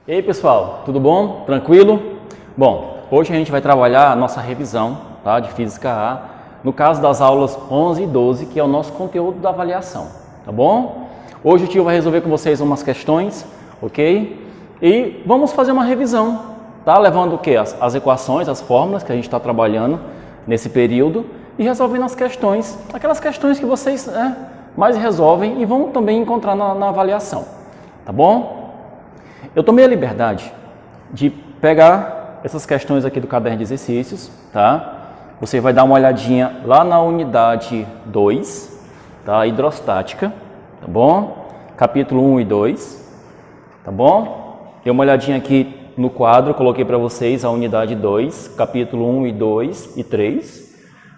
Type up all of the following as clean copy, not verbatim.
E aí pessoal, tudo bom? Tranquilo? Bom, hoje a gente vai trabalhar a nossa revisão, tá, de Física A, no caso das aulas 11 e 12, que é o nosso conteúdo da avaliação, tá bom? Hoje o tio vai resolver com vocês umas questões, ok? E vamos fazer uma revisão, tá? Levando o quê? As equações, as fórmulas que a gente está trabalhando nesse período e resolvendo as questões, aquelas questões que vocês mais resolvem e vão também encontrar na avaliação, tá bom? Eu tomei a liberdade de pegar essas questões aqui do caderno de exercícios, tá? Você vai dar uma olhadinha lá na unidade 2, tá? Hidrostática, tá bom? Capítulo 1 e 2, tá bom? Dei uma olhadinha aqui no quadro, coloquei para vocês a unidade 2, capítulo 1 e 2 e 3.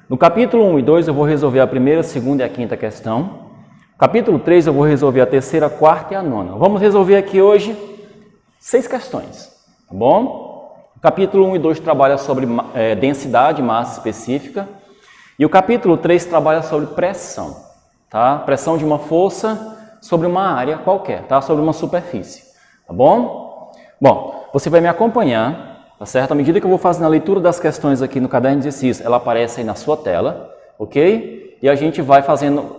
No capítulo 1 e 2 eu vou resolver a primeira, a segunda e a quinta questão. Capítulo 3 eu vou resolver a terceira, a quarta e a nona. Vamos resolver aqui hoje 6 questões, tá bom? O capítulo 1 e 2 trabalha sobre densidade, massa específica. E o capítulo 3 trabalha sobre pressão, tá? Pressão de uma força sobre uma área qualquer, tá? Sobre uma superfície, tá bom? Bom, você vai me acompanhar, tá certo? À medida que eu vou fazendo a leitura das questões aqui no caderno de exercício, ela aparece aí na sua tela, ok? E a gente vai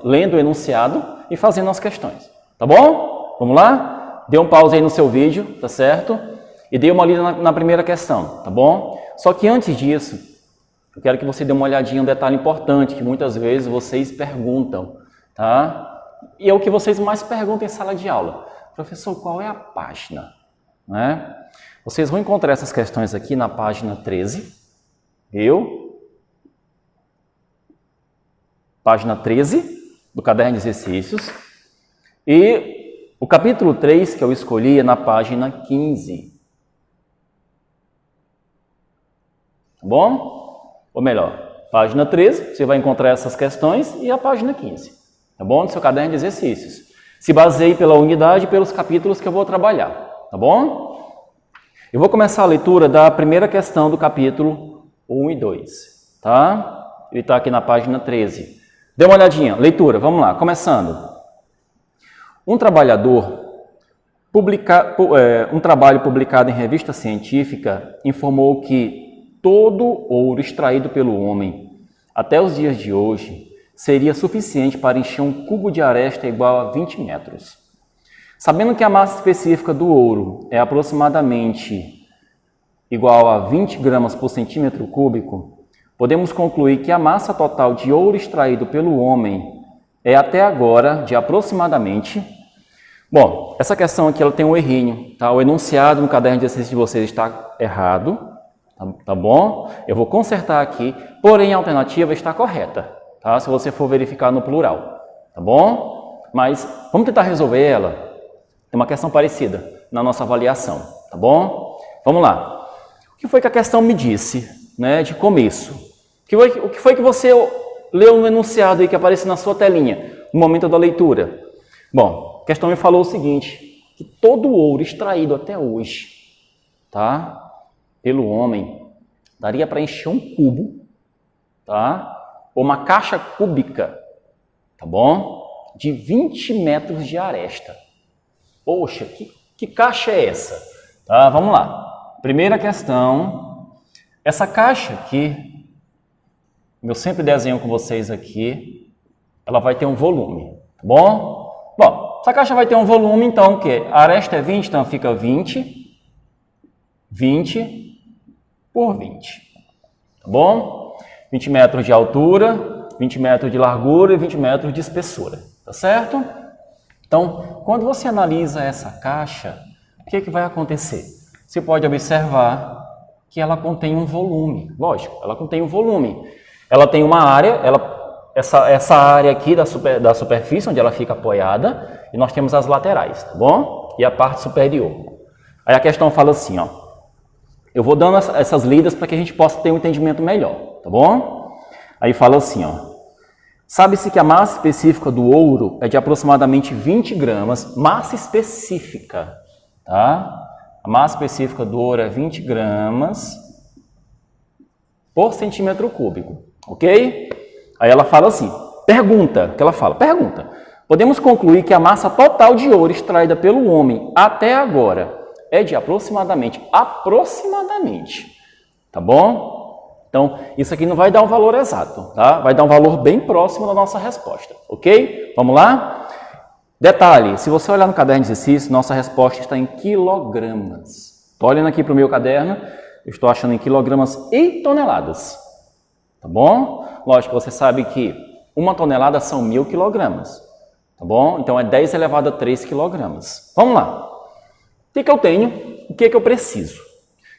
lendo o enunciado e fazendo as questões, tá bom? Vamos lá? Dê um pause aí no seu vídeo, tá certo? E dê uma lida na primeira questão, tá bom? Só que antes disso, eu quero que você dê uma olhadinha, um detalhe importante, que muitas vezes vocês perguntam, tá? E é o que vocês mais perguntam em sala de aula. Professor, qual é a página? Né? Vocês vão encontrar essas questões aqui na página 13, viu? Página 13 do caderno de exercícios. E o capítulo 3 que eu escolhi é na página 15. Tá bom? Ou melhor, página 13, você vai encontrar essas questões, e a página 15. Tá bom? Do seu caderno de exercícios. Se baseie pela unidade e pelos capítulos que eu vou trabalhar. Tá bom? Eu vou começar a leitura da primeira questão do capítulo 1 e 2. Tá? Ele está aqui na página 13. Dê uma olhadinha. Leitura, vamos lá. Começando. Um trabalho publicado em revista científica informou que todo ouro extraído pelo homem até os dias de hoje seria suficiente para encher um cubo de aresta igual a 20 metros. Sabendo que a massa específica do ouro é aproximadamente igual a 20 gramas por centímetro cúbico, podemos concluir que a massa total de ouro extraído pelo homem é até agora de aproximadamente... Bom, essa questão aqui ela tem um errinho, tá? O enunciado no caderno de exercício de vocês está errado, tá bom? Eu vou consertar aqui, porém a alternativa está correta, tá? Se você for verificar no plural, tá bom? Mas vamos tentar resolver ela. Tem uma questão parecida na nossa avaliação, tá bom? Vamos lá. O que foi que a questão me disse, né, de começo? O que foi que você leu no enunciado aí que aparece na sua telinha no momento da leitura? Bom, a questão me falou o seguinte, que todo o ouro extraído até hoje, tá, pelo homem, daria para encher um cubo, tá, ou uma caixa cúbica, tá bom, de 20 metros de aresta. Poxa, que caixa é essa? Tá, vamos lá. Primeira questão, essa caixa aqui, eu sempre desenho com vocês aqui, ela vai ter um volume, tá bom? Bom, essa caixa vai ter um volume, então, o quê? A aresta é 20, então fica 20 por 20, tá bom? 20 metros de altura, 20 metros de largura e 20 metros de espessura, tá certo? Então, quando você analisa essa caixa, o que vai acontecer? Você pode observar que ela contém um volume, lógico, ela contém um volume. Ela tem uma área, essa área aqui da superfície, onde ela fica apoiada, e nós temos as laterais, tá bom? E a parte superior. Aí a questão fala assim, ó. Eu vou dando essas lidas para que a gente possa ter um entendimento melhor, tá bom? Aí fala assim, ó. Sabe-se que a massa específica do ouro é de aproximadamente 20 gramas, massa específica, tá? A massa específica do ouro é 20 gramas por centímetro cúbico, ok? Aí ela fala assim, pergunta, podemos concluir que a massa total de ouro extraída pelo homem até agora é de aproximadamente. Aproximadamente. Tá bom? Então, isso aqui não vai dar um valor exato, tá? Vai dar um valor bem próximo da nossa resposta, ok? Vamos lá? Detalhe, se você olhar no caderno de exercício, nossa resposta está em quilogramas. Estou olhando aqui para o meu caderno, eu estou achando em quilogramas e toneladas. Tá bom? Lógico, você sabe que 1 tonelada são 1000 quilogramas. Tá bom? Então, é 10 elevado a 3 quilogramas. Vamos lá. O que eu tenho? O que eu preciso?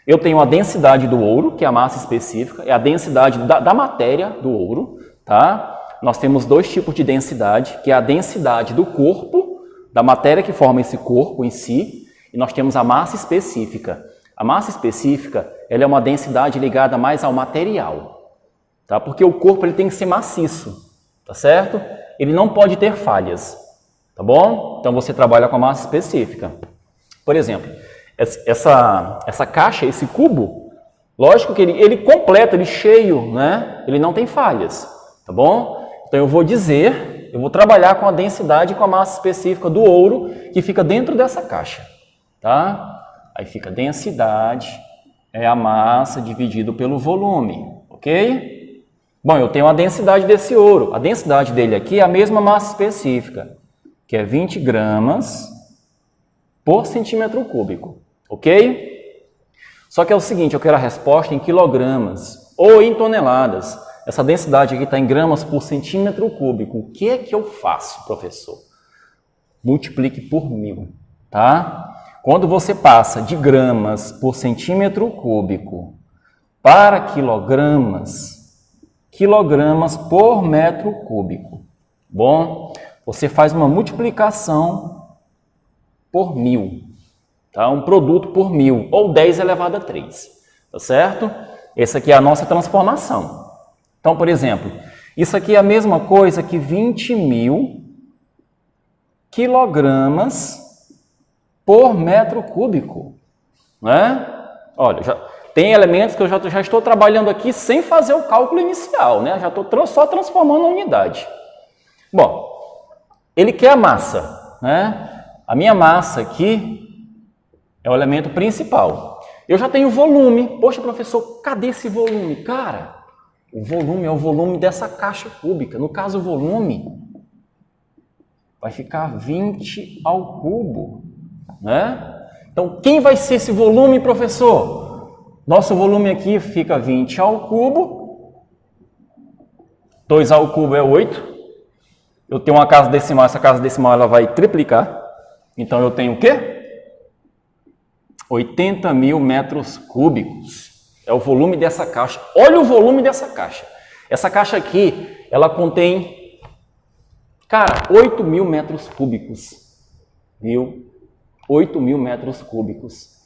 Eu tenho a densidade do ouro, que é a massa específica, é a densidade da matéria do ouro, tá? Nós temos 2 tipos de densidade, que é a densidade do corpo, da matéria que forma esse corpo em si, e nós temos a massa específica. A massa específica, ela é uma densidade ligada mais ao material, tá? Porque o corpo ele tem que ser maciço, tá certo? Ele não pode ter falhas, tá bom? Então você trabalha com a massa específica. Por exemplo, essa caixa, esse cubo, lógico que ele completa, ele cheio, né? Ele não tem falhas, tá bom? Então eu vou trabalhar com a densidade e com a massa específica do ouro que fica dentro dessa caixa, tá? Aí fica densidade, é a massa dividido pelo volume, ok? Bom, eu tenho a densidade desse ouro. A densidade dele aqui é a mesma massa específica, que é 20 gramas por centímetro cúbico, ok? Só que é o seguinte, eu quero a resposta em quilogramas ou em toneladas. Essa densidade aqui está em gramas por centímetro cúbico. O que é que eu faço, professor? Multiplique por 1000, tá? Quando você passa de gramas por centímetro cúbico para quilogramas, quilogramas por metro cúbico, bom? Você faz uma multiplicação por 1000, tá? Um produto por 1000, ou 10 elevado a 3, tá certo? Essa aqui é a nossa transformação. Então, por exemplo, isso aqui é a mesma coisa que 20.000 quilogramas por metro cúbico, né? Olha, tem elementos que eu já estou trabalhando aqui sem fazer o cálculo inicial, né? Já estou só transformando a unidade. Bom, ele quer a massa, né? A minha massa aqui é o elemento principal. Eu já tenho volume. Poxa, professor, cadê esse volume? Cara, o volume é o volume dessa caixa cúbica. No caso, o volume vai ficar 20 ao cubo, né? Então, quem vai ser esse volume, professor? Nosso volume aqui fica 20 ao cubo. 2 ao cubo é 8. Eu tenho uma casa decimal, essa casa decimal ela vai triplicar. Então, eu tenho o quê? 80.000 metros cúbicos. É o volume dessa caixa. Olha o volume dessa caixa. Essa caixa aqui, ela contém, cara, 8.000 metros cúbicos. Viu? 8.000 metros cúbicos.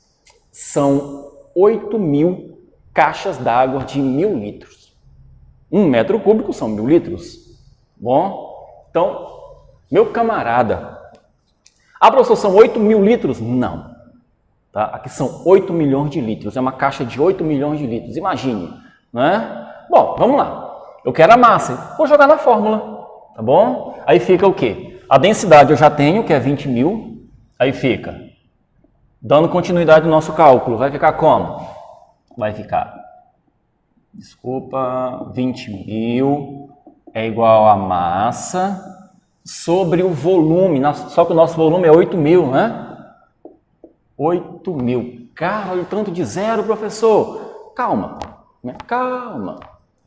São 8.000 caixas d'água de 1.000 litros. 1 metro cúbico são 1.000 litros. Bom, então, meu camarada, a professor, são 8.000 litros? Não. Tá? Aqui são 8 milhões de litros, é uma caixa de 8 milhões de litros, imagine, né? Bom, vamos lá, eu quero a massa, vou jogar na fórmula, tá bom? Aí fica o quê? A densidade eu já tenho, que é 20.000, aí fica, dando continuidade no nosso cálculo, vai ficar como? Vai ficar, 20.000 é igual a massa sobre o volume, só que o nosso volume é 8.000, né? 8.000. Cara, olha o tanto de zero, professor. Calma, né? Calma.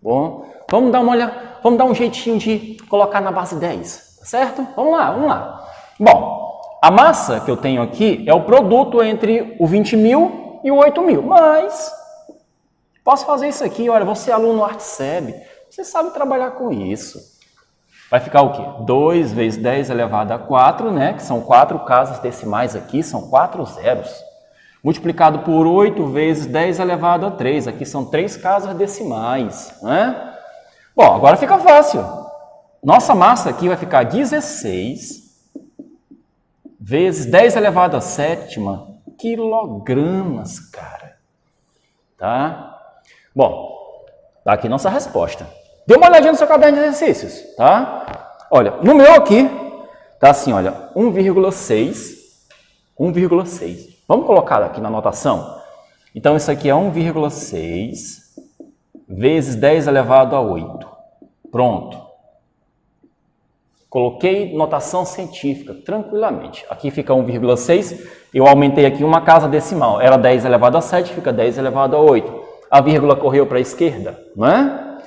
Bom, vamos dar uma olhada, vamos dar um jeitinho de colocar na base 10, tá certo? Vamos lá, vamos lá. Bom, a massa que eu tenho aqui é o produto entre o 20.000 e o 8.000, mas posso fazer isso aqui, olha, você é aluno ArtSeb, você sabe trabalhar com isso. Vai ficar o quê? 2 vezes 10 elevado a 4, né? Que são 4 casas decimais aqui, são 4 zeros. Multiplicado por 8 vezes 10 elevado a 3. Aqui são 3 casas decimais, né? Bom, agora fica fácil. Nossa massa aqui vai ficar 16 vezes 10 elevado a 7 quilogramas, cara. Tá? Bom, tá aqui nossa resposta. Dê uma olhadinha no seu caderno de exercícios, tá? Olha, no meu aqui, tá assim, olha, 1,6. Vamos colocar aqui na notação? Então, isso aqui é 1,6 vezes 10 elevado a 8. Pronto. Coloquei notação científica, tranquilamente. Aqui fica 1,6. Eu aumentei aqui uma casa decimal. Era 10 elevado a 7, fica 10 elevado a 8. A vírgula correu para a esquerda, não é?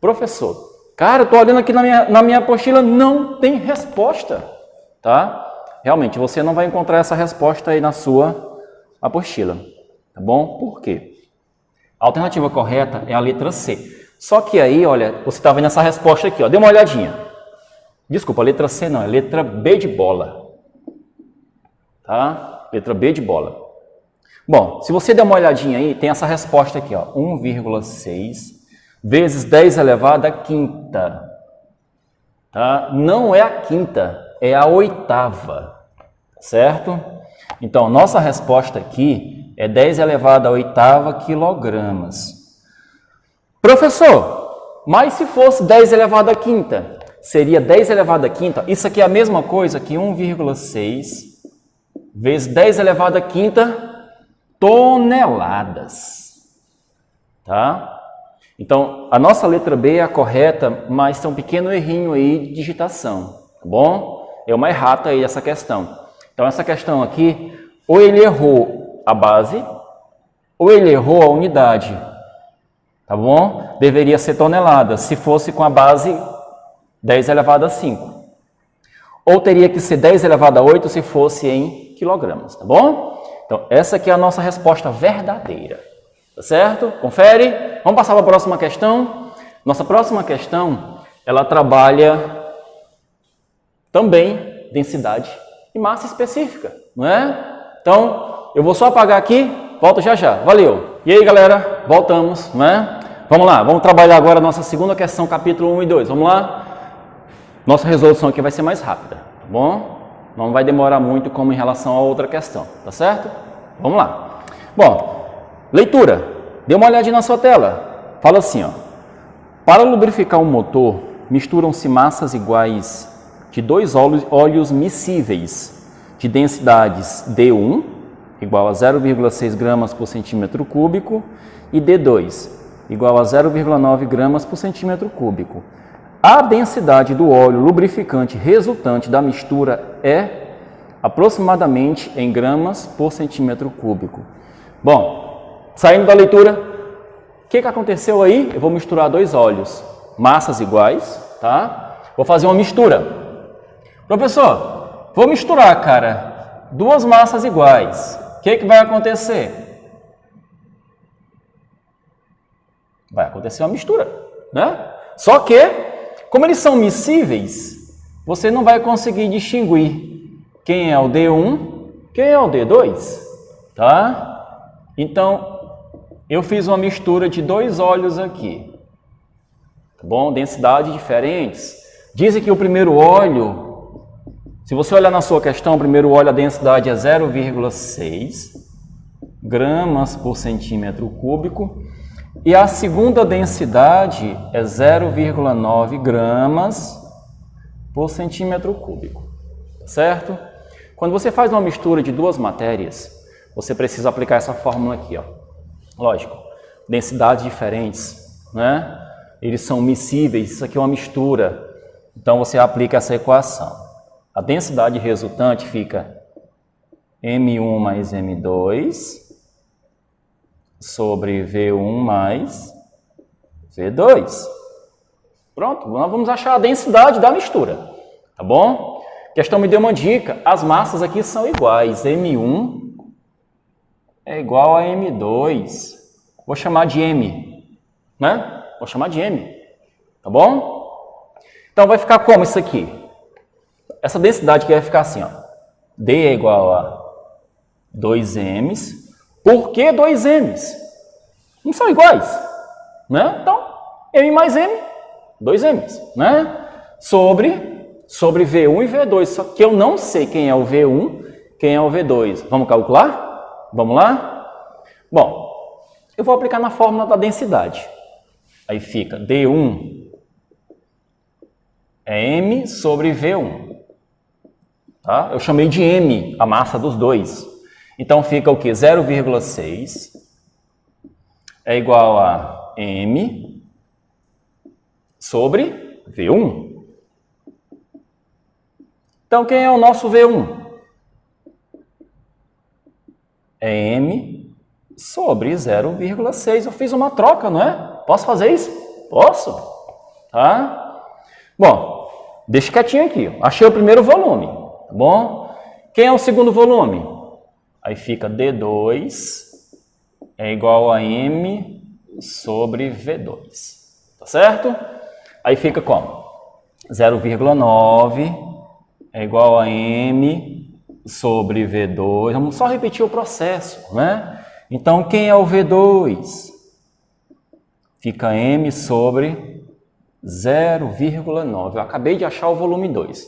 Professor, cara, eu estou olhando aqui na minha apostila, não tem resposta, tá? Realmente, você não vai encontrar essa resposta aí na sua apostila, tá bom? Por quê? A alternativa correta é a letra C. Só que aí, olha, você está vendo essa resposta aqui, ó, dê uma olhadinha. Desculpa, a letra C não, é a letra B de bola, tá? Letra B de bola. Bom, se você der uma olhadinha aí, tem essa resposta aqui, ó, 1,6 vezes 10 elevado à quinta, tá? Não é a quinta, é a oitava, certo? Então, nossa resposta aqui é 10 elevado à oitava quilogramas. Professor, mas se fosse 10 elevado à quinta, seria 10 elevado à quinta, isso aqui é a mesma coisa que 1,6 vezes 10 elevado à quinta toneladas, tá? Então, a nossa letra B é a correta, mas tem um pequeno errinho aí de digitação, tá bom? É uma errata aí essa questão. Então, essa questão aqui, ou ele errou a base, ou ele errou a unidade, tá bom? Deveria ser toneladas, se fosse com a base 10 elevado a 5. Ou teria que ser 10 elevado a 8 se fosse em quilogramas, tá bom? Então, essa aqui é a nossa resposta verdadeira, tá certo? Confere. Vamos passar para a próxima questão. Nossa próxima questão, ela trabalha também densidade e massa específica, não é? Então, eu vou só apagar aqui, volto já já. Valeu! E aí, galera, voltamos, não é? Vamos lá, vamos trabalhar agora a nossa segunda questão, capítulo 1 e 2. Vamos lá? Nossa resolução aqui vai ser mais rápida, tá bom? Não vai demorar muito como em relação a outra questão, tá certo? Vamos lá. Bom, leitura. Dê uma olhadinha na sua tela. Fala assim, ó. Para lubrificar um motor, misturam-se massas iguais de dois óleos miscíveis de densidades D1, igual a 0,6 gramas por centímetro cúbico, e D2, igual a 0,9 gramas por centímetro cúbico. A densidade do óleo lubrificante resultante da mistura é aproximadamente em gramas por centímetro cúbico. Bom, saindo da leitura, o que aconteceu aí? Eu vou misturar dois óleos, massas iguais, tá? Vou fazer uma mistura. Professor, vou misturar, cara, duas massas iguais. O que vai acontecer? Vai acontecer uma mistura, né? Só que como eles são miscíveis, você não vai conseguir distinguir quem é o D1, quem é o D2, tá? Então, eu fiz uma mistura de dois óleos aqui, tá bom? Densidades diferentes. Dizem que o primeiro óleo, se você olhar na sua questão, o primeiro óleo, a densidade é 0,6 gramas por centímetro cúbico. E a segunda densidade é 0,9 gramas por centímetro cúbico, certo? Quando você faz uma mistura de duas matérias, você precisa aplicar essa fórmula aqui, ó. Lógico, densidades diferentes, né? Eles são miscíveis, isso aqui é uma mistura. Então, você aplica essa equação. A densidade resultante fica M1 mais M2 sobre V1 mais V2. Pronto, nós vamos achar a densidade da mistura, tá bom? A questão me deu uma dica, as massas aqui são iguais, M1 é igual a M2, vou chamar de M, né? Vou chamar de M, tá bom? Então vai ficar como isso aqui? Essa densidade aqui vai ficar assim, ó. D é igual a 2M's. Por que 2M's? Não são iguais, né? Então, M mais M, 2M's, né? Sobre V1 e V2, só que eu não sei quem é o V1, quem é o V2. Vamos calcular? Vamos lá? Bom, eu vou aplicar na fórmula da densidade. Aí fica D1 é M sobre V1. Tá? Eu chamei de M a massa dos dois. Então fica o quê? 0,6 é igual a M sobre V1. Então quem é o nosso V1? É M sobre 0,6. Eu fiz uma troca, não é? Posso fazer isso? Posso. Tá? Bom, deixa quietinho aqui. Achei o primeiro volume. Tá bom? Quem é o segundo volume? Aí fica D2 é igual a M sobre V2. Tá certo? Aí fica como? 0,9 é igual a M sobre V2. Vamos só repetir o processo, né? Então, quem é o V2? Fica M sobre 0,9. Eu acabei de achar o volume 2.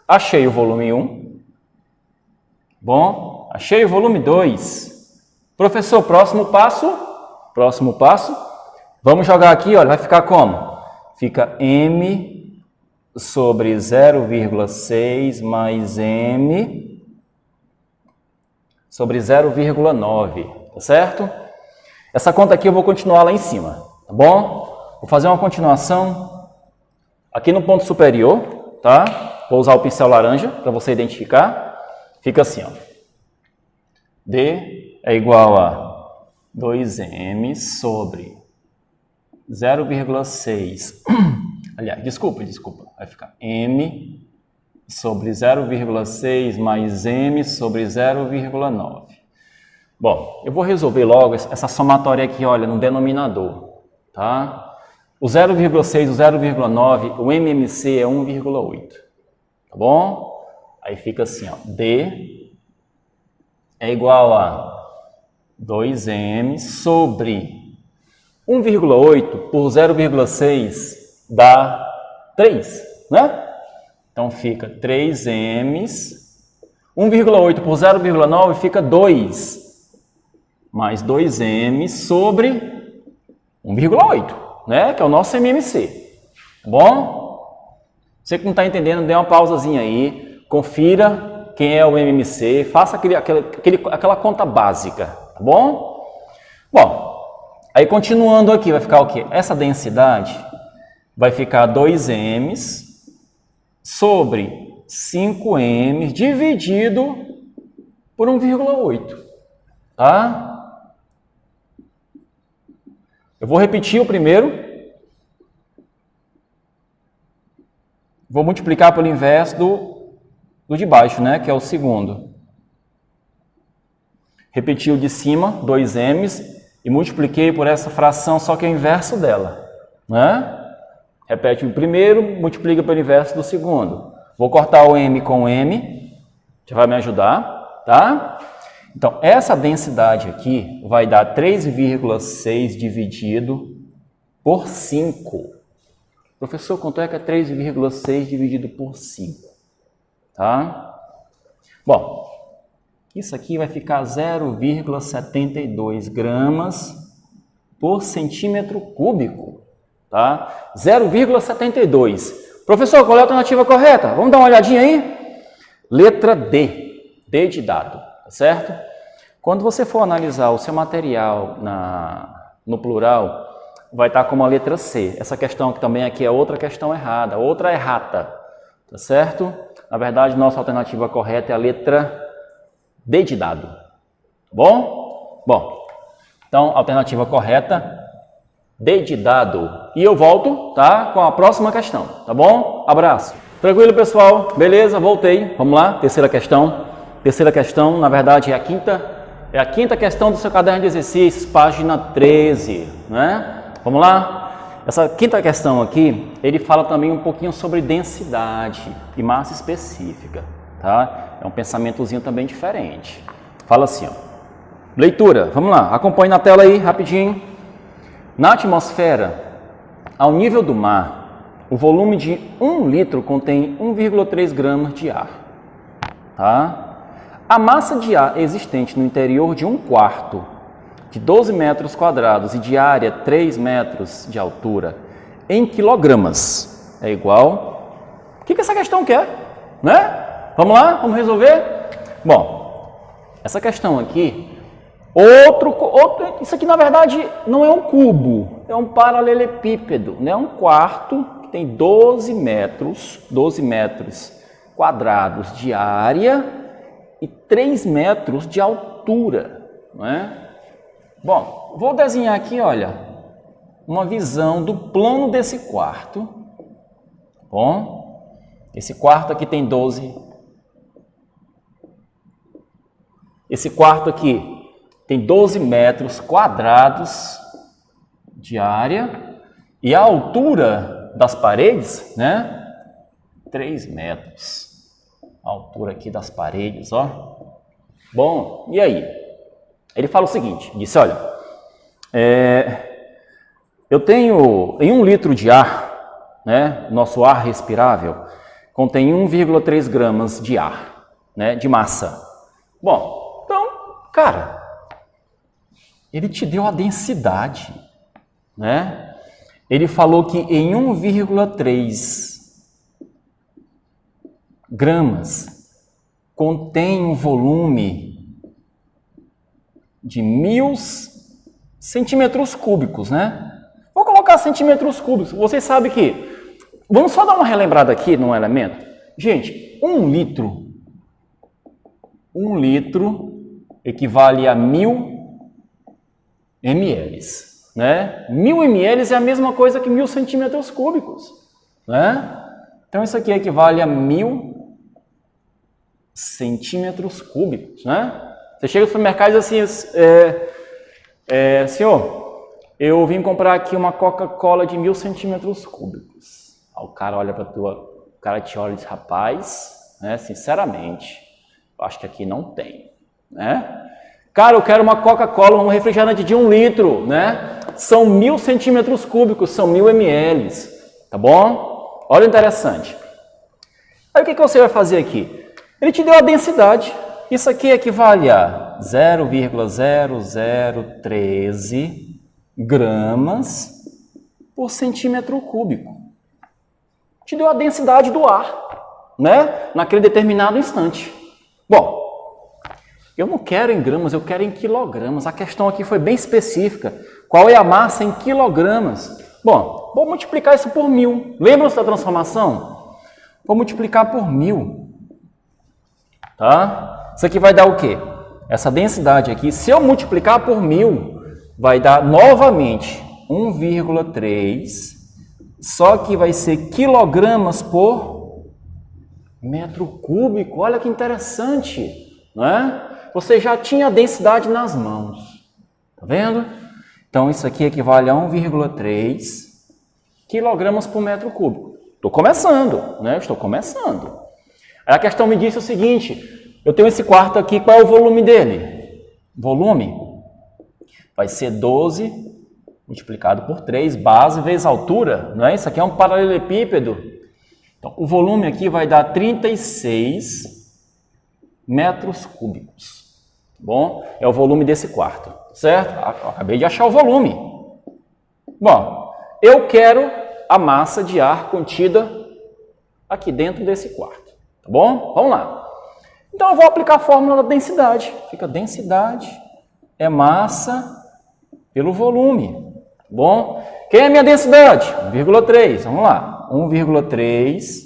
Achei o volume 1. Bom, achei o volume 2. Professor, próximo passo. Próximo passo. Vamos jogar aqui, olha, vai ficar como? Fica M sobre 0,6 mais M sobre 0,9, tá certo? Essa conta aqui eu vou continuar lá em cima, tá bom? Vou fazer uma continuação aqui no ponto superior, tá? Vou usar o pincel laranja para você identificar. Fica assim, ó. D é igual a 2M sobre 0,6. Aliás, desculpa. Vai ficar M sobre 0,6 mais M sobre 0,9. Bom, eu vou resolver logo essa somatória aqui, olha, no denominador, tá? O 0,6 e o 0,9, o MMC é 1,8, tá bom? Aí fica assim, ó, D é igual a 2M sobre 1,8 por 0,6 dá 3, né? Então fica 3M, 1,8 por 0,9 fica 2, mais 2M sobre 1,8, né? Que é o nosso MMC, tá bom? Você que não está entendendo, dê uma pausazinha aí, confira quem é o MMC, faça aquela conta básica, tá bom? Bom, aí continuando aqui, vai ficar o quê? Essa densidade vai ficar 2M sobre 5M dividido por 1,8, tá? Eu vou repetir o primeiro, vou multiplicar pelo inverso do de baixo, né, que é o segundo. Repeti o de cima, 2M, e multipliquei por essa fração, só que é o inverso dela, né? Repete o primeiro, multiplica pelo inverso do segundo. Vou cortar o M com o M, já vai me ajudar, tá? Então, essa densidade aqui vai dar 3,6 dividido por 5. Professor, quanto é que é 3,6 dividido por 5? Tá? Bom, isso aqui vai ficar 0,72 gramas por centímetro cúbico. Tá? 0,72. Professor, qual é a alternativa correta? Vamos dar uma olhadinha aí? Letra D. D de dado, tá certo? Quando você for analisar o seu material no plural, vai estar como a letra C. Essa questão que também aqui é outra questão errada, outra errata, tá certo? Na verdade, nossa alternativa correta é a letra D de dado. Tá bom? Bom, então, alternativa correta, D de dado. E eu volto, tá? Com a próxima questão, tá bom? Abraço. Tranquilo, pessoal? Beleza? Voltei. Vamos lá, terceira questão. Terceira questão, na verdade, é a quinta questão do seu caderno de exercícios, página 13, né? Vamos lá? Essa quinta questão aqui, ele fala também um pouquinho sobre densidade e massa específica, tá? É um pensamentozinho também diferente. Fala assim, ó. Leitura, vamos lá, acompanhe na tela aí, rapidinho. Na atmosfera, ao nível do mar, o volume de 1 litro contém 1,3 gramas de ar, tá? A massa de ar existente no interior de 1/4 de 12 metros quadrados e de área 3 metros de altura em quilogramas é igual... O que essa questão quer? Né? Vamos lá? Vamos resolver? Bom, essa questão aqui, isso aqui na verdade não é um cubo, é um paralelepípedo, né? Um quarto que tem 12 metros quadrados de área e 3 metros de altura, não é? Bom, vou desenhar aqui, olha, uma visão do plano desse quarto. Bom, esse quarto aqui tem 12. Esse quarto aqui tem 12 metros quadrados de área e a altura das paredes, né? 3 metros. A altura aqui das paredes, ó. Bom, e aí? Ele fala o seguinte, disse, olha, eu tenho, em 1 litro de ar, né, nosso ar respirável, contém 1,3 gramas de ar, né, de massa. Bom, então, cara, ele te deu a densidade, né? Ele falou que em 1,3 gramas contém um volume de 1000 centímetros cúbicos, né? Vou colocar centímetros cúbicos. Vocês sabem que... Vamos só dar uma relembrada aqui num elemento. Gente, 1 litro equivale a 1000 ml, né? 1000 ml é a mesma coisa que 1000 centímetros cúbicos, né? Então, isso aqui equivale a 1000 centímetros cúbicos, né? Você chega no supermercado e diz assim, senhor, eu vim comprar aqui uma Coca-Cola de 1000 centímetros cúbicos. Aí o cara olha para o cara te olha e diz, rapaz, né, sinceramente, eu acho que aqui não tem, né? Cara, eu quero uma Coca-Cola, um refrigerante de 1 litro, né? São 1000 centímetros cúbicos, são 1000 ml, tá bom? Olha o interessante. Aí o que você vai fazer aqui? Ele te deu a densidade. Isso aqui equivale a 0,0013 gramas por centímetro cúbico. Te deu a densidade do ar, né? Naquele determinado instante. Bom, eu não quero em gramas, eu quero em quilogramas. A questão aqui foi bem específica. Qual é a massa em quilogramas? Bom, vou multiplicar isso por 1000. Lembram-se da transformação? Vou multiplicar por 1000. Tá? Isso aqui vai dar o quê? Essa densidade aqui, se eu multiplicar por 1000, vai dar novamente 1,3, só que vai ser quilogramas por metro cúbico. Olha que interessante, não é? Você já tinha a densidade nas mãos, tá vendo? Então, isso aqui equivale a 1,3 quilogramas por metro cúbico. Estou começando, né? Estou começando. Aí a questão me disse o seguinte, eu tenho esse quarto aqui, qual é o volume dele? Volume vai ser 12 multiplicado por 3, base vezes altura, não é? Isso aqui é um paralelepípedo. Então, o volume aqui vai dar 36 metros cúbicos. Bom, é o volume desse quarto, certo? Eu acabei de achar o volume. Bom, eu quero a massa de ar contida aqui dentro desse quarto, tá bom? Vamos lá. Então, eu vou aplicar a fórmula da densidade. Fica densidade é massa pelo volume. Bom, quem é a minha densidade? 1,3. Vamos lá. 1,3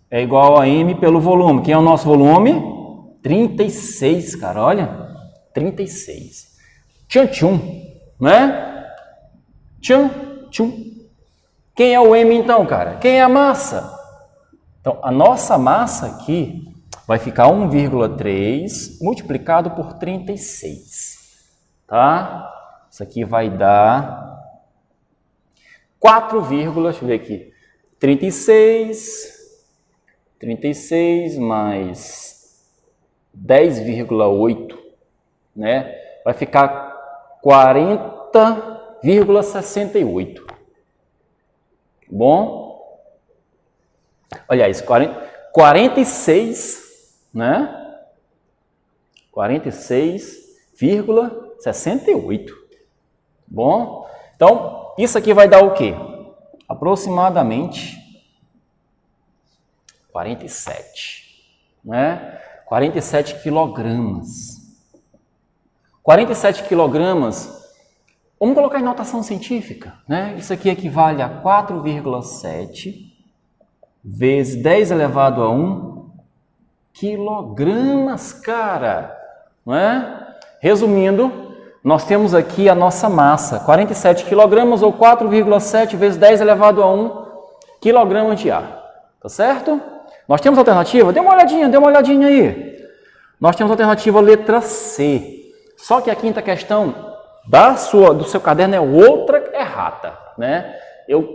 é igual a M pelo volume. Quem é o nosso volume? 36, cara. Olha. 36. Tchum, tchum. Né? Tchum, tchum. Quem é o M, então, cara? Quem é a massa? Então, a nossa massa aqui vai ficar 1,3 multiplicado por 36, tá? Isso aqui vai dar 4, deixa eu ver aqui, 36 mais 10,8, né? Vai ficar 40,68. Bom? Olha isso, 46, né? 46,68. Bom, então isso aqui vai dar o quê? Aproximadamente 47, né? 47 quilogramas. 47 quilogramas, vamos colocar em notação científica, né? Isso aqui equivale a 4,7 vezes 10 elevado a 1 quilogramas, cara, não é? Resumindo, nós temos aqui a nossa massa, 47 quilogramas ou 4,7 vezes 10 elevado a 1 quilogramas de ar, tá certo? Nós temos alternativa? Dê uma olhadinha aí. Nós temos a alternativa letra C. Só que a quinta questão do seu caderno é outra errata, né? Eu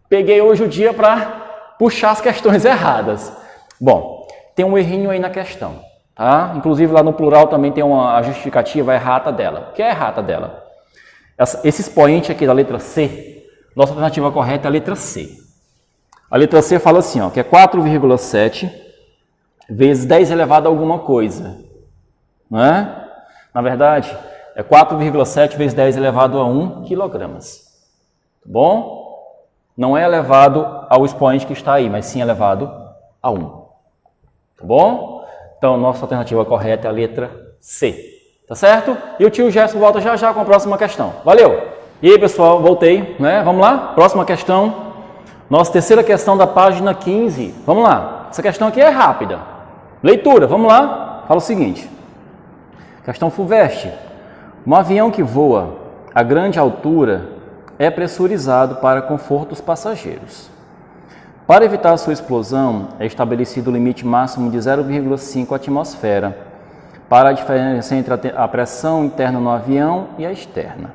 peguei hoje o dia para puxar as questões erradas. Bom, tem um errinho aí na questão, tá? Inclusive lá no plural também tem a justificativa errata dela. O que é errata dela? Esse expoente aqui da letra C, nossa alternativa correta é a letra C. A letra C fala assim, ó, que é 4,7 vezes 10 elevado a alguma coisa, não é? Na verdade, é 4,7 vezes 10 elevado a 1 quilogramas, tá bom? Não é elevado ao expoente que está aí, mas sim elevado a 1, tá bom? Então, nossa alternativa correta é a letra C, tá certo? E o tio Gerson volta já já com a próxima questão. Valeu! E aí, pessoal, voltei, né? Vamos lá? Próxima questão. Nossa terceira questão da página 15. Vamos lá. Essa questão aqui é rápida. Leitura, vamos lá. Fala o seguinte. Questão FUVEST. Um avião que voa a grande altura é pressurizado para conforto dos passageiros. Para evitar sua explosão, é estabelecido o limite máximo de 0,5 atmosfera para a diferença entre a pressão interna no avião e a externa.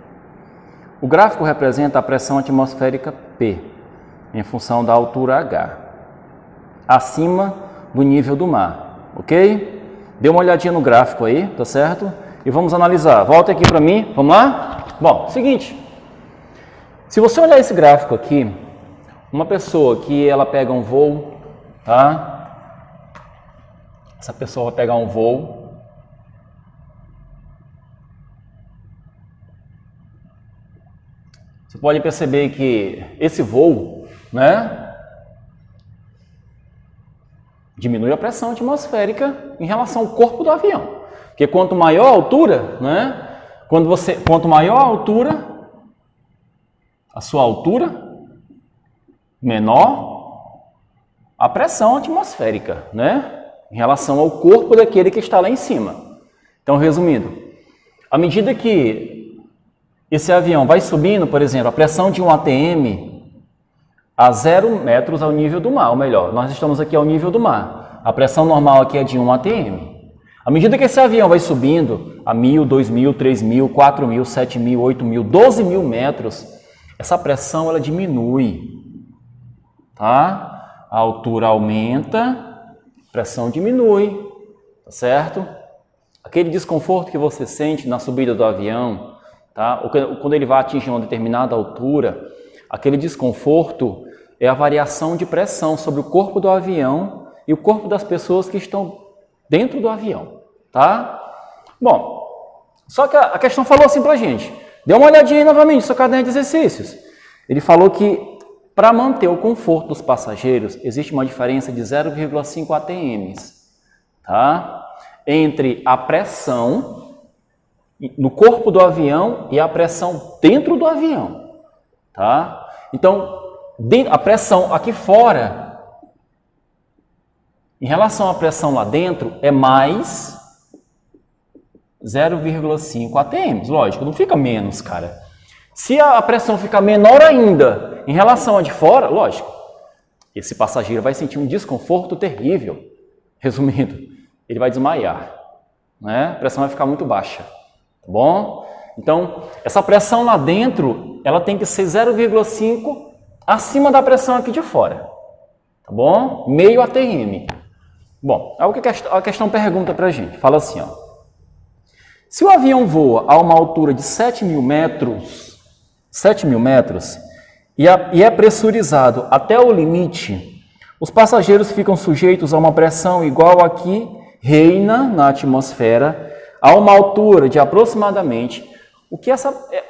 O gráfico representa a pressão atmosférica P, em função da altura H, acima do nível do mar, ok? Dê uma olhadinha no gráfico aí, tá certo? E vamos analisar. Volta aqui para mim, vamos lá? Bom, seguinte, se você olhar esse gráfico aqui, uma pessoa que ela pega um voo, tá? Essa pessoa vai pegar um voo. Você pode perceber que esse voo, né, diminui a pressão atmosférica em relação ao corpo do avião. Porque quanto maior a altura, né, quanto maior a altura, a sua altura, menor a pressão atmosférica, né, em relação ao corpo daquele que está lá em cima. Então, resumindo, à medida que esse avião vai subindo, por exemplo, a pressão de um ATM a 0 metros ao nível do mar, ou melhor, nós estamos aqui ao nível do mar. A pressão normal aqui é de 1 ATM. À medida que esse avião vai subindo a 1.000, 2.000, 3.000, 4.000, 7.000, 8.000, 12.000 metros, essa pressão ela diminui, tá? A altura aumenta, a pressão diminui, tá certo? Aquele desconforto que você sente na subida do avião, tá? Ou quando ele vai atingir uma determinada altura, aquele desconforto é a variação de pressão sobre o corpo do avião e o corpo das pessoas que estão dentro do avião, tá? Bom, só que a questão falou assim pra gente. Dê uma olhadinha aí novamente no seu caderno de exercícios. Ele falou que para manter o conforto dos passageiros existe uma diferença de 0,5 atm, tá? Entre a pressão no corpo do avião e a pressão dentro do avião, tá? Então, a pressão aqui fora, em relação à pressão lá dentro, é mais 0,5 atm. Lógico, não fica menos, cara. Se a pressão ficar menor ainda em relação à de fora, lógico, esse passageiro vai sentir um desconforto terrível. Resumindo, ele vai desmaiar, né? A pressão vai ficar muito baixa, tá bom? Então, essa pressão lá dentro, ela tem que ser 0,5 acima da pressão aqui de fora, tá bom? Meio atm. Bom, é o que a questão pergunta pra gente. Fala assim, ó. Se o avião voa a uma altura de 7.000 metros e é pressurizado até o limite, os passageiros ficam sujeitos a uma pressão igual a que reina na atmosfera a uma altura de aproximadamente... O que é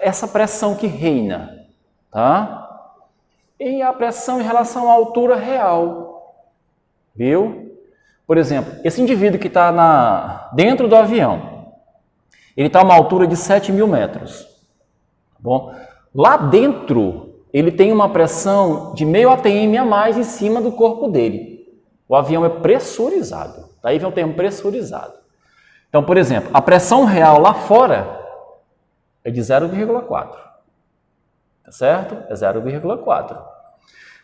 essa pressão que reina? Tá? E a pressão em relação à altura real. Viu? Por exemplo, esse indivíduo que está dentro do avião, Ele está a uma altura de 7.000 metros. Tá bom? Lá dentro, ele tem uma pressão de meio atm a mais em cima do corpo dele. O avião é pressurizado. Daí vem o termo pressurizado. Então, por exemplo, a pressão real lá fora é de 0,4. Tá certo? É 0,4.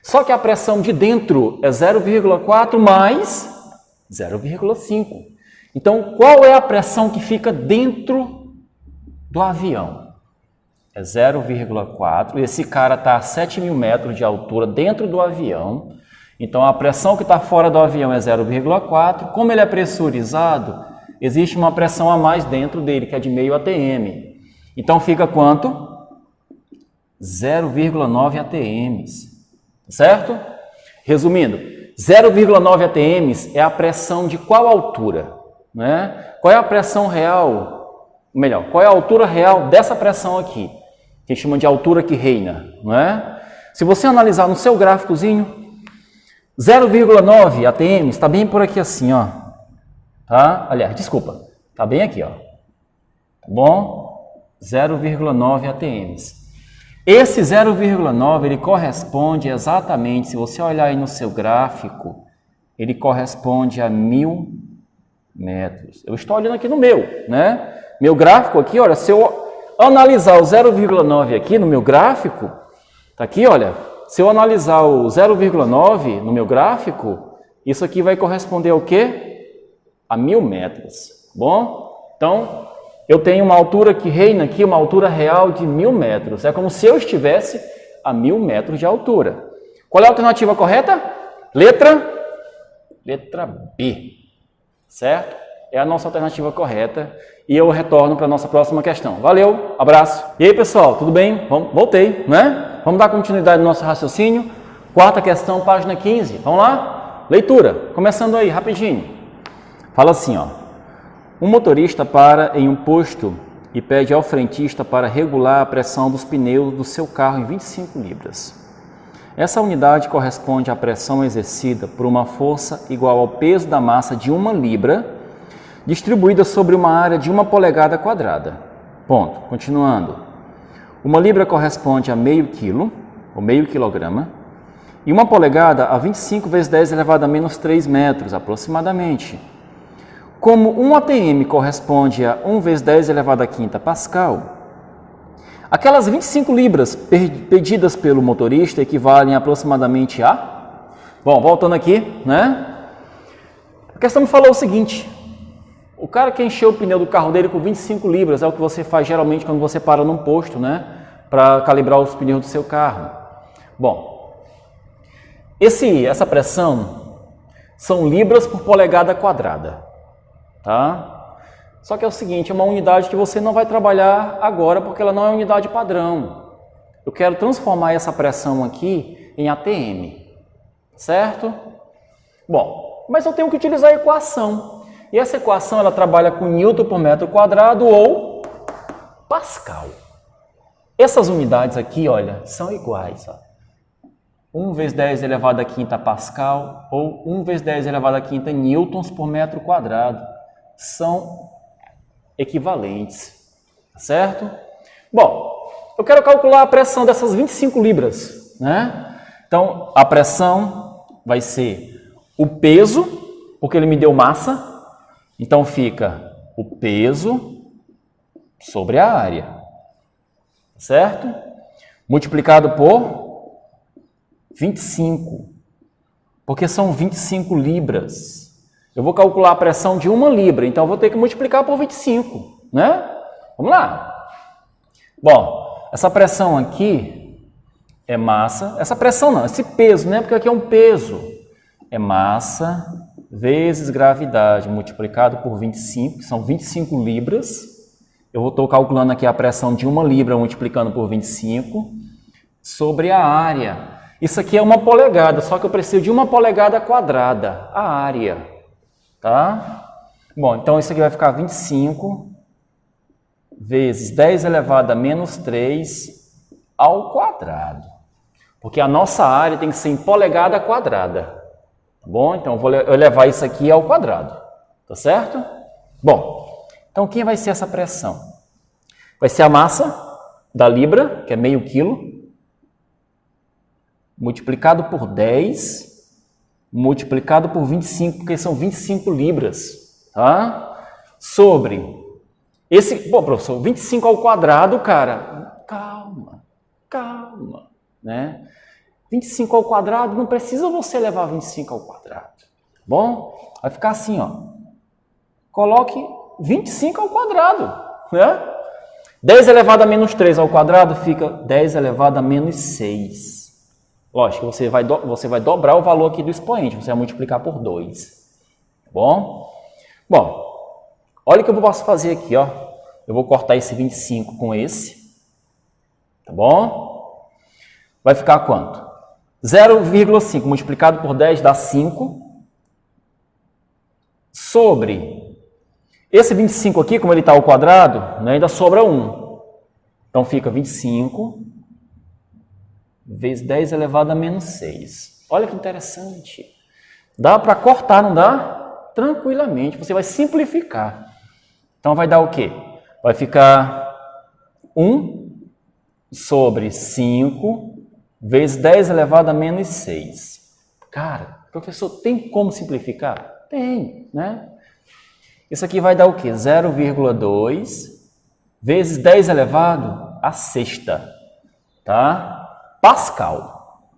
Só que a pressão de dentro é 0,4 mais 0,5. Então, qual é a pressão que fica dentro do avião? É 0,4. Esse cara está a 7.000 metros de altura dentro do avião. Então, a pressão que está fora do avião é 0,4. Como ele é pressurizado, existe uma pressão a mais dentro dele, que é de meio atm. Então, fica quanto? 0,9 atms. Certo? Resumindo, 0,9 atms é a pressão de qual altura? Né? Qual é a pressão real? Melhor, qual é a altura real dessa pressão aqui? Que a gente chama de altura que reina. Não é? Se você analisar no seu gráficozinho, 0,9 atm está bem por aqui assim, ó. Tá? Aliás, desculpa, está bem aqui, ó. Tá bom? 0,9 atms. Esse 0,9 ele corresponde exatamente, se você olhar aí no seu gráfico, ele corresponde a 1.000 metros. Eu estou olhando aqui no meu, né? Meu gráfico aqui, olha, se eu analisar o 0,9 aqui no meu gráfico, tá aqui, olha, se eu analisar o 0,9 no meu gráfico, isso aqui vai corresponder ao quê? A 1.000 metros, bom? Então, eu tenho uma altura que reina aqui, uma altura real de 1.000 metros. É como se eu estivesse a 1.000 metros de altura. Qual é a alternativa correta? Letra B. Certo? É a nossa alternativa correta. E eu retorno para a nossa próxima questão. Valeu, abraço. E aí, pessoal, tudo bem? Voltei, né? Vamos dar continuidade no nosso raciocínio. Quarta questão, página 15. Vamos lá? Leitura. Começando aí, rapidinho. Fala assim, ó. Um motorista para em um posto e pede ao frentista para regular a pressão dos pneus do seu carro em 25 libras. Essa unidade corresponde à pressão exercida por uma força igual ao peso da massa de 1 libra, distribuída sobre uma área de 1 polegada quadrada. Ponto. Continuando. 1 libra corresponde a meio quilo, ou meio quilograma, e 1 polegada a 25 vezes 10 elevado a menos 3 metros, aproximadamente. Como 1 atm corresponde a 1 vezes 10 elevado a quinta pascal, aquelas 25 libras pedidas pelo motorista equivalem aproximadamente a... Bom, voltando aqui, né? A questão me falou o seguinte, o cara que encheu o pneu do carro dele com 25 libras é o que você faz geralmente quando você para num posto, né? Para calibrar os pneus do seu carro. Bom, essa pressão são libras por polegada quadrada. Tá? Só que é o seguinte, é uma unidade que você não vai trabalhar agora porque ela não é unidade padrão. Eu quero transformar essa pressão aqui em atm, certo? Bom, mas eu tenho que utilizar a equação. E essa equação ela trabalha com Newton por metro quadrado ou Pascal. Essas unidades aqui, olha, são iguais. Ó. 1 vezes 10 elevado a quinta Pascal ou 1 vezes 10 elevado a quinta newtons por metro quadrado. São equivalentes, certo? Bom, eu quero calcular a pressão dessas 25 libras, né? Então, a pressão vai ser o peso, porque ele me deu massa, então fica o peso sobre a área, certo? Multiplicado por 25, porque são 25 libras. Eu vou calcular a pressão de 1 libra, então eu vou ter que multiplicar por 25, né? Vamos lá. Bom, essa pressão aqui é massa, essa pressão não, esse peso, né? Porque aqui é um peso. É massa vezes gravidade multiplicado por 25, que são 25 libras. Eu estou calculando aqui a pressão de 1 libra multiplicando por 25 sobre a área. Isso aqui é 1 polegada, só que eu preciso de 1 polegada quadrada, a área. Tá? Bom, então isso aqui vai ficar 25 vezes 10 elevado a menos 3 ao quadrado. Porque a nossa área tem que ser em polegada quadrada. Tá bom? Então eu vou elevar isso aqui ao quadrado. Tá certo? Bom, Então, quem vai ser essa pressão? Vai ser a massa da libra, que é meio quilo, multiplicado por 10, multiplicado por 25, porque são 25 libras, tá? Sobre esse... Bom, professor, 25 ao quadrado, cara, calma, né? 25 ao quadrado, não precisa você levar 25 ao quadrado, tá bom? Vai ficar assim, ó. Coloque 25 ao quadrado, né? 10 elevado a menos 3 ao quadrado fica 10 elevado a menos 6. Lógico, você vai dobrar o valor aqui do expoente, você vai multiplicar por 2, tá bom? Bom, olha o que eu posso fazer aqui, ó. Eu vou cortar esse 25 com esse, tá bom? Vai ficar quanto? 0,5 multiplicado por 10 dá 5, sobre esse 25 aqui, como ele está ao quadrado, né, ainda sobra 1. Então fica 25 vezes 10 elevado a menos 6. Olha que interessante. Dá para cortar, não dá? Tranquilamente. Você vai simplificar. Então vai dar o quê? Vai ficar 1 sobre 5 vezes 10 elevado a menos 6. Cara, professor, tem como simplificar? Tem, né? Isso aqui vai dar o quê? 0,2 vezes 10 elevado a sexta, tá? Pascal,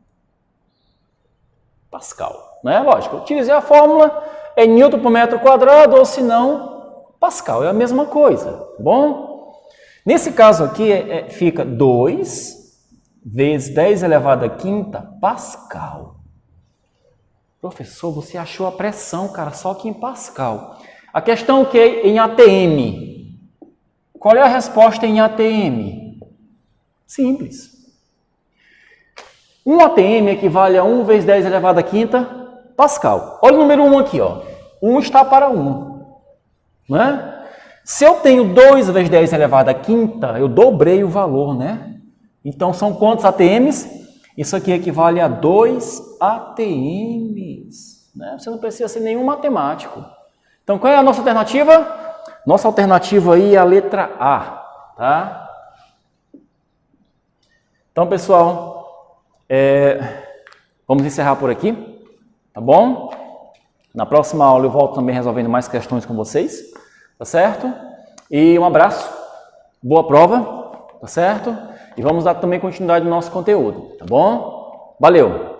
né? Lógico, utilizei a fórmula, é Newton por metro quadrado, ou se não, Pascal, é a mesma coisa, tá bom? Nesse caso aqui, fica 2 vezes 10 elevado a quinta Pascal. Professor, você achou a pressão, cara, só que em Pascal. A questão é que em ATM. Qual é a resposta em ATM? Simples. 1 ATM equivale a 1 vezes 10 elevado a quinta Pascal. Olha o número 1 aqui, ó. 1 está para 1. Né? Se eu tenho 2 vezes 10 elevado a quinta, eu dobrei o valor, né? Então, são quantos ATMs? Isso aqui equivale a 2 ATMs. Né? Você não precisa ser nenhum matemático. Então, qual é a nossa alternativa? Nossa alternativa aí é a letra A, tá? Então, pessoal, vamos encerrar por aqui, tá bom? Na próxima aula eu volto também resolvendo mais questões com vocês, tá certo? E um abraço, boa prova, tá certo? E vamos dar também continuidade no nosso conteúdo, tá bom? Valeu!